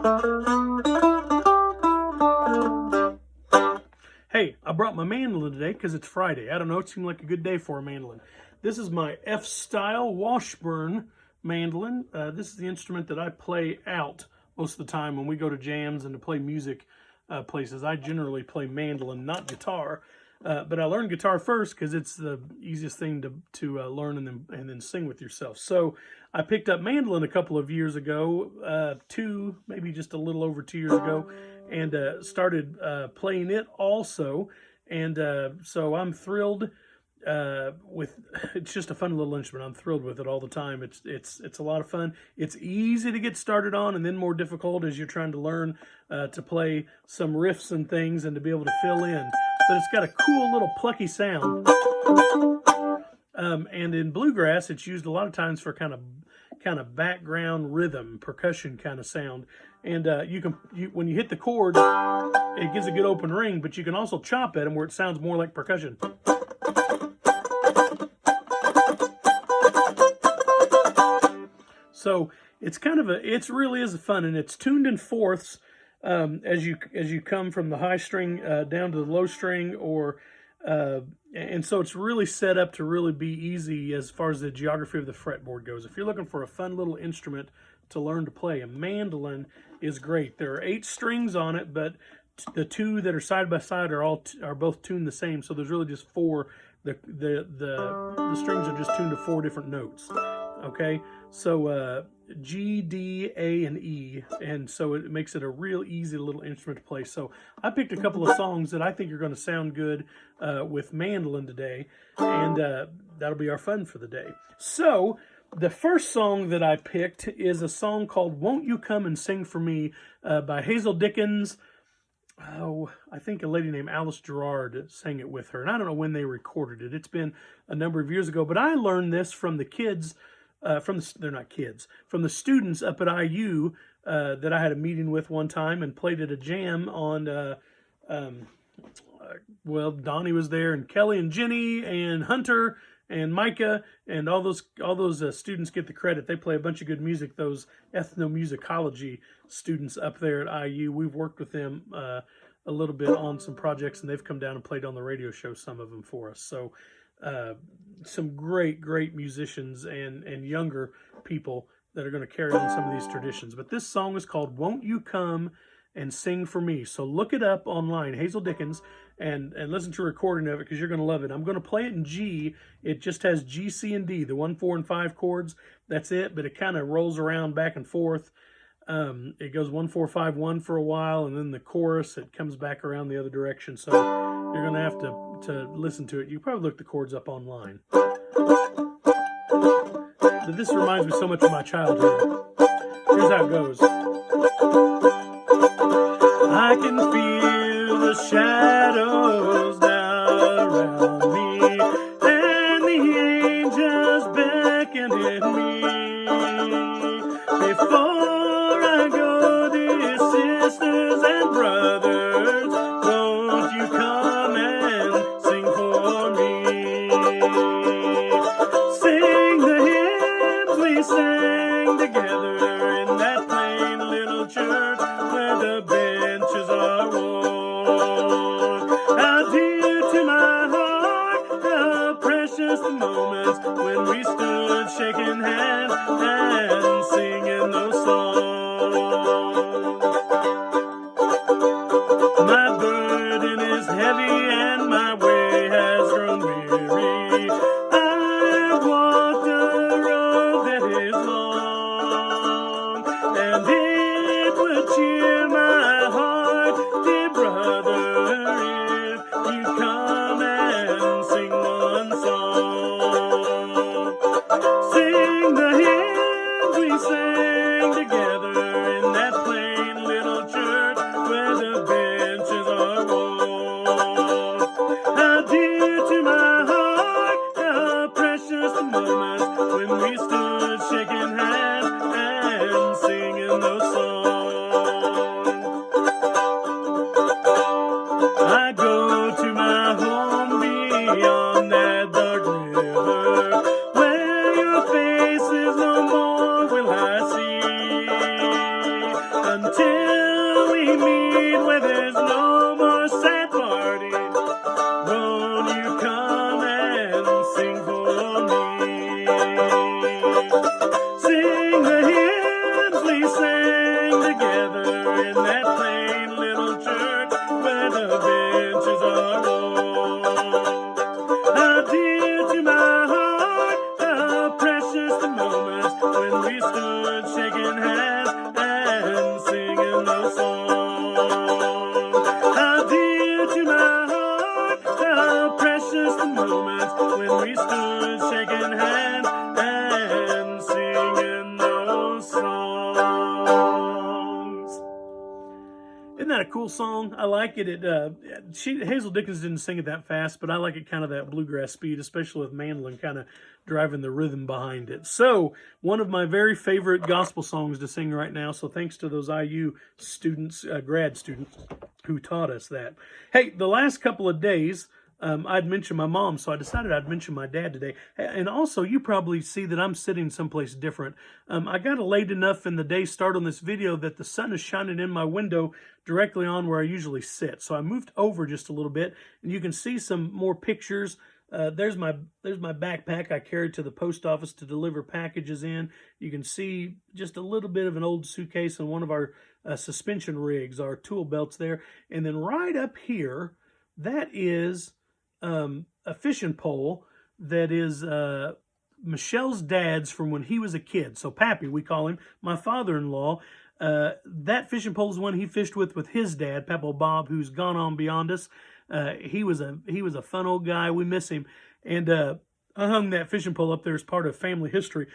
Hey, I brought my mandolin today because it's Friday. I don't know, it seemed like a good day for a mandolin. This is my F-style Washburn mandolin. This is the instrument that I play out most of the time when we go to jams and to play music places. I generally play mandolin, not guitar. But I learned guitar first because it's the easiest thing to learn and then sing with yourself. So I picked up mandolin a couple of years ago, maybe just a little over 2 years ago, and started playing it also. And so I'm thrilled with. It's just a fun little instrument. I'm thrilled with it all the time. It's a lot of fun. It's easy to get started on, and then more difficult as you're trying to learn to play some riffs and things and to be able to fill in. But it's got a cool little plucky sound. And in bluegrass, it's used a lot of times for kind of background rhythm, percussion kind of sound. And when you hit the chords, it gives a good open ring, but you can also chop at them where it sounds more like percussion. So it really is fun, and it's tuned in fourths. As you come from the high string down to the low string, and so it's really set up to really be easy as far as the geography of the fretboard goes. If you're looking for a fun little instrument to learn to play, a mandolin is great. There are 8 strings on it, but the 2 that are side by side are both tuned the same. So there's really just 4. The strings are just tuned to 4 different notes. Okay, so G, D, A, and E, and so it makes it a real easy little instrument to play. So I picked a couple of songs that I think are going to sound good with mandolin today, and that'll be our fun for the day. So the first song that I picked is a song called "Won't You Come and Sing for Me" by Hazel Dickens. Oh, I think a lady named Alice Gerard sang it with her, and I don't know when they recorded it. It's been a number of years ago, but I learned this from the kids. They're not kids, from the students up at IU that I had a meeting with one time and played at a jam on, well, Donnie was there, and Kelly and Jenny and Hunter and Micah, and all those students get the credit. They play a bunch of good music, those ethnomusicology students up there at IU. We've worked with them a little bit on some projects, and they've come down and played on the radio show, some of them for us. So some great musicians and younger people that are going to carry on some of these traditions. But this song is called "Won't You Come and Sing for Me." So look it up online, Hazel Dickens, and listen to a recording of it because you're going to love it. I'm going to play it in G. It just has G, C, and D, the 1, 4, and 5 chords. That's it, but it kind of rolls around back and forth. It goes 1, 4, 5, 1 for a while, and then the chorus, it comes back around the other direction. So you're going to have to listen to it. You probably look the chords up online. But this reminds me so much of my childhood. Here's how it goes. I can feel the shadows down around me, and the angels beckoning me. Before I go, dear sisters and brothers, won't you come and sing for me? Sing the hymns we sang together in that plain little church where the benches are worn. How dear to my heart, how precious the moments when we stood shaking hands and singing those songs. My burden is heavy and my way has grown weary. I've walked a road that is long, and it would cheer my heart, dear brother, if you come and sing one song. Sing the hymns we sang together in that plain little church where the benches are worn. How dear to my heart, how precious the moments when we stood shaking hands and singing those songs. until we meet where there's no more sad parties. Won't you come and sing for me? Sing the hymns we sang together in that plain little church where the benches are old. How dear to my heart, how precious the moments when we stood shaking hands and singing those songs. How dear to my heart, how precious the moments when we stood shaking hands and singing those songs. Isn't that a cool song? I like it. Hazel Dickens didn't sing it that fast, but I like it kind of that bluegrass speed, especially with mandolin kind of driving the rhythm behind it. So, one of my very favorite gospel songs to sing right now. So, thanks to those IU students, grad students, who taught us that. Hey, the last couple of days, I'd mentioned my mom, so I decided I'd mention my dad today. And also, you probably see that I'm sitting someplace different. I got late enough in the day start on this video that the sun is shining in my window directly on where I usually sit. So I moved over just a little bit, and you can see some more pictures. There's my backpack I carried to the post office to deliver packages in. You can see just a little bit of an old suitcase and one of our suspension rigs, our tool belts there. And then right up here, that is a fishing pole that is Michelle's dad's from when he was a kid. So Pappy, we call him, my father-in-law. That fishing pole is one he fished with his dad, Papa Bob, who's gone on beyond us. He was a fun old guy. We miss him. And I hung that fishing pole up there as part of family history.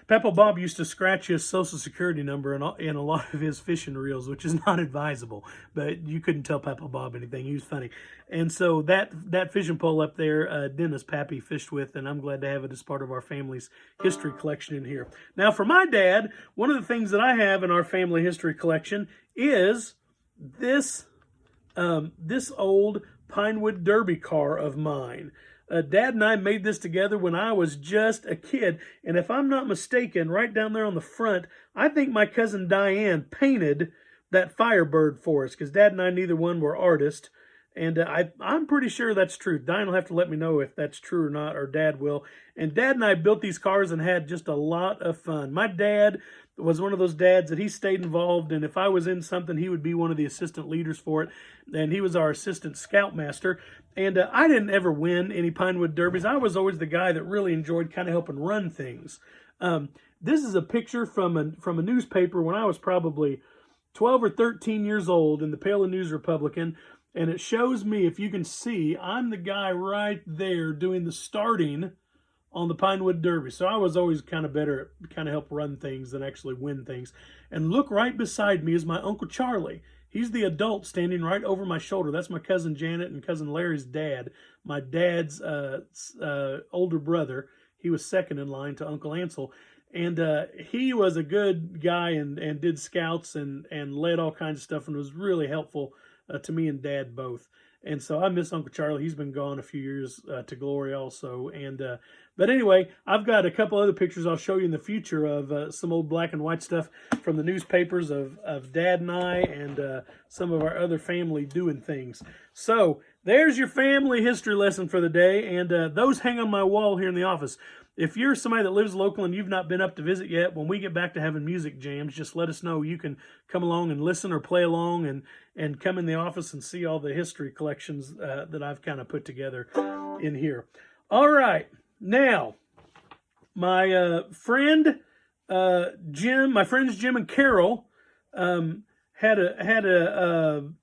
Papa Bob used to scratch his Social Security number in a lot of his fishing reels, which is not advisable. But you couldn't tell Papa Bob anything. He was funny. And so that fishing pole up there, Dennis Pappy fished with, and I'm glad to have it as part of our family's history collection in here. Now, for my dad, one of the things that I have in our family history collection is this old Pinewood Derby car of mine. Dad and I made this together when I was just a kid, and if I'm not mistaken, right down there on the front, I think my cousin Diane painted that Firebird for us, because Dad and I, neither one were artists, and I'm pretty sure that's true. Diane will have to let me know if that's true or not, or Dad will. And Dad and I built these cars and had just a lot of fun. My dad was one of those dads that he stayed involved, and if I was in something, he would be one of the assistant leaders for it, and he was our assistant scoutmaster. And I didn't ever win any Pinewood Derbies. I was always the guy that really enjoyed kind of helping run things. This is a picture from a newspaper when I was probably 12 or 13 years old in the Palin News-Republican, and it shows me, if you can see, I'm the guy right there doing the starting on the Pinewood Derby. So I was always kind of better at kind of help run things than actually win things. And look, right beside me is my Uncle Charlie. He's the adult standing right over my shoulder. That's my cousin Janet and cousin Larry's dad, my dad's older brother. He was second in line to Uncle Ansel. And he was a good guy and did scouts and led all kinds of stuff and was really helpful to me and Dad both. And so I miss Uncle Charlie. He's been gone a few years to glory also. And but anyway, I've got a couple other pictures I'll show you in the future of some old black and white stuff from the newspapers of Dad and I and some of our other family doing things. So there's your family history lesson for the day. And those hang on my wall here in the office. If you're somebody that lives local and you've not been up to visit yet, when we get back to having music jams, just let us know. You can come along and listen or play along and come in the office and see all the history collections that I've kind of put together in here. All right. Now, my friends Jim and Carol had an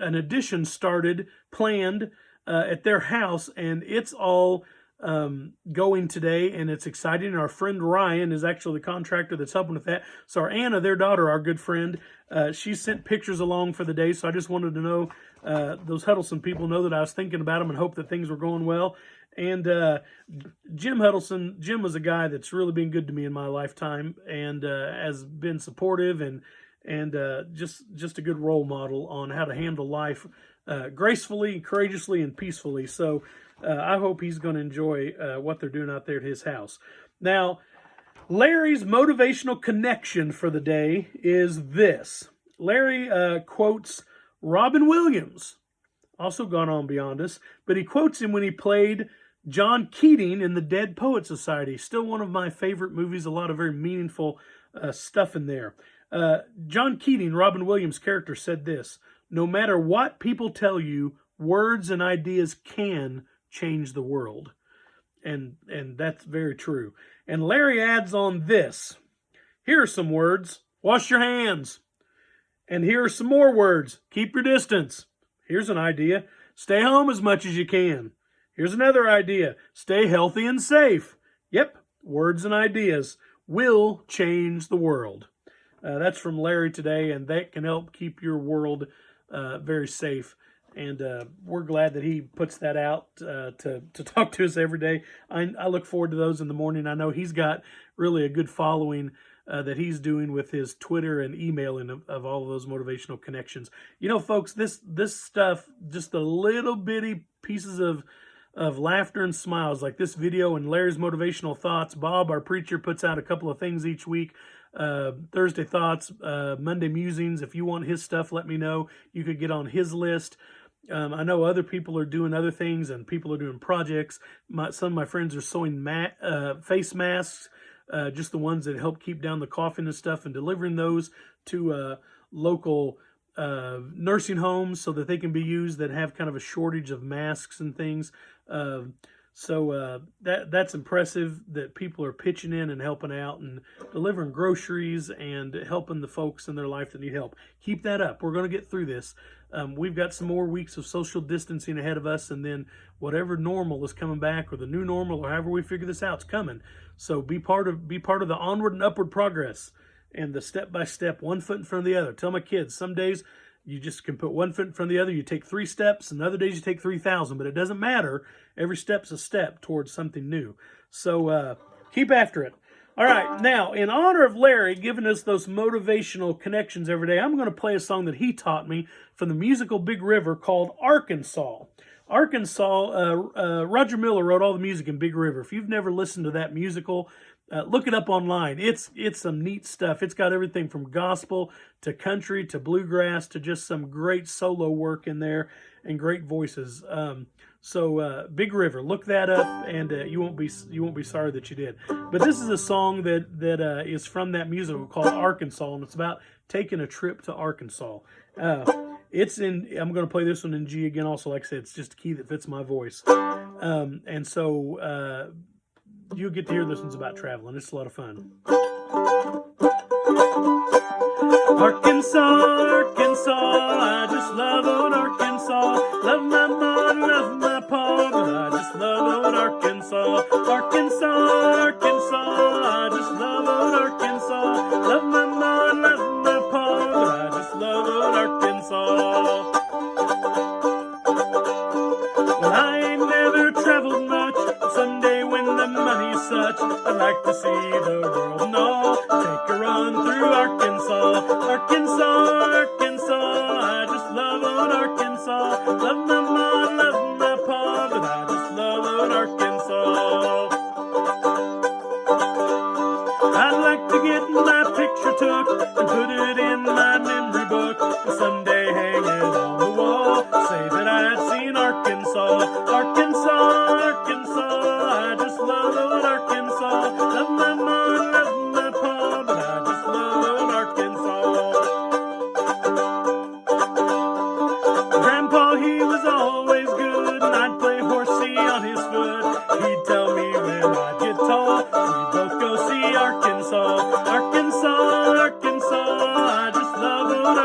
addition planned at their house, and it's all going today, and it's exciting. Our friend Ryan is actually the contractor that's helping with that. So our Anna, their daughter, our good friend, she sent pictures along for the day. So I just wanted to know, those Huddleston people know that I was thinking about them and hope that things were going well. And Jim Huddleston, Jim was a guy that's really been good to me in my lifetime and has been supportive and just a good role model on how to handle life gracefully, courageously, and peacefully. So I hope he's going to enjoy what they're doing out there at his house. Now, Larry's motivational connection for the day is this. Larry quotes Robin Williams, also gone on beyond us, but he quotes him when he played John Keating in the Dead Poets Society. Still one of my favorite movies, a lot of very meaningful stuff in there. John Keating, Robin Williams' character, said this: "No matter what people tell you, words and ideas can change the world." And that's very true. And Larry adds on this: "Here are some words. Wash your hands. And here are some more words. Keep your distance. Here's an idea. Stay home as much as you can. Here's another idea. Stay healthy and safe." Yep, words and ideas will change the world. That's from Larry today, and that can help keep your world very safe. And we're glad that he puts that out to talk to us every day. I look forward to those in the morning. I know he's got really a good following that he's doing with his Twitter and emailing of all of those motivational connections. You know, folks, this stuff, just the little bitty pieces of laughter and smiles, like this video and Larry's motivational thoughts. Bob, our preacher, puts out a couple of things each week. Thursday thoughts, Monday musings. If you want his stuff, let me know. You could get on his list. I know other people are doing other things, and people are doing projects. Some of my friends are sewing face masks, just the ones that help keep down the coughing and stuff, and delivering those to local nursing homes so that they can be used that have kind of a shortage of masks and things. So that's impressive that people are pitching in and helping out and delivering groceries and helping the folks in their life that need help. Keep that up. We're going to get through this. We've got some more weeks of social distancing ahead of us, and then whatever normal is coming back, or the new normal, or however we figure this out, is coming. So be part of the onward and upward progress and the step-by-step, one foot in front of the other. Tell my kids, some days you just can put one foot in front of the other. You take 3 steps, and other days you take 3,000, but it doesn't matter. Every step's a step towards something new. So keep after it. All right, now, in honor of Larry giving us those motivational connections every day, I'm going to play a song that he taught me from the musical Big River called Arkansas. Arkansas, Roger Miller wrote all the music in Big River. If you've never listened to that musical, look it up online. It's some neat stuff. It's got everything from gospel to country to bluegrass to just some great solo work in there and great voices. So Big River, look that up, and you won't be sorry that you did. But this is a song that is from that musical called Arkansas, and it's about taking a trip to Arkansas. I'm going to play this one in G again. Also, like I said, it's just a key that fits my voice. And so you'll get to hear this one's about traveling. It's a lot of fun. Arkansas, Arkansas, I just love old Arkansas. Love my mom, love my pa, but I just love old Arkansas. Arkansas, Arkansas, I just love old Arkansas. Love my mom, love my pa, but I just love old Arkansas. Well, I ain't never traveled much, but someday when the money's such, I'd like to see the world and all. Take a run through Arkansas. Arkansas, Arkansas, I just love old Arkansas. Love my mom, love my pa, but I just love old Arkansas. I'd like to get my picture took and put it in my memory book, and someday hang it on the wall, say that I'd seen Arkansas. Arkansas, Arkansas, I just love old Arkansas. Love my mom, love my pa, but I just love old Arkansas. Grandpa, he was always good, and I'd play horsey on his foot. He'd tell me when I'd get tall, we'd both go see Arkansas. Arkansas, Arkansas, I just love old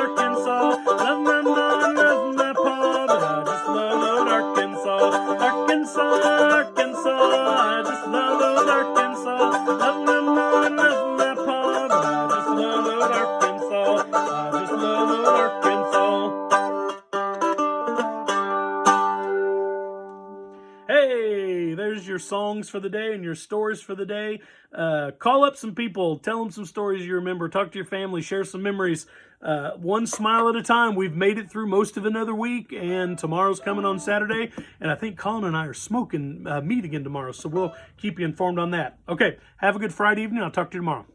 songs for the day and your stories for the day. Call up some people, tell them some stories you remember, talk to your family, share some memories. One smile at a time. We've made it through most of another week, and tomorrow's coming on Saturday. And I think Colin and I are smoking meat again tomorrow, so we'll keep you informed on that. Okay, have a good Friday evening. I'll talk to you tomorrow.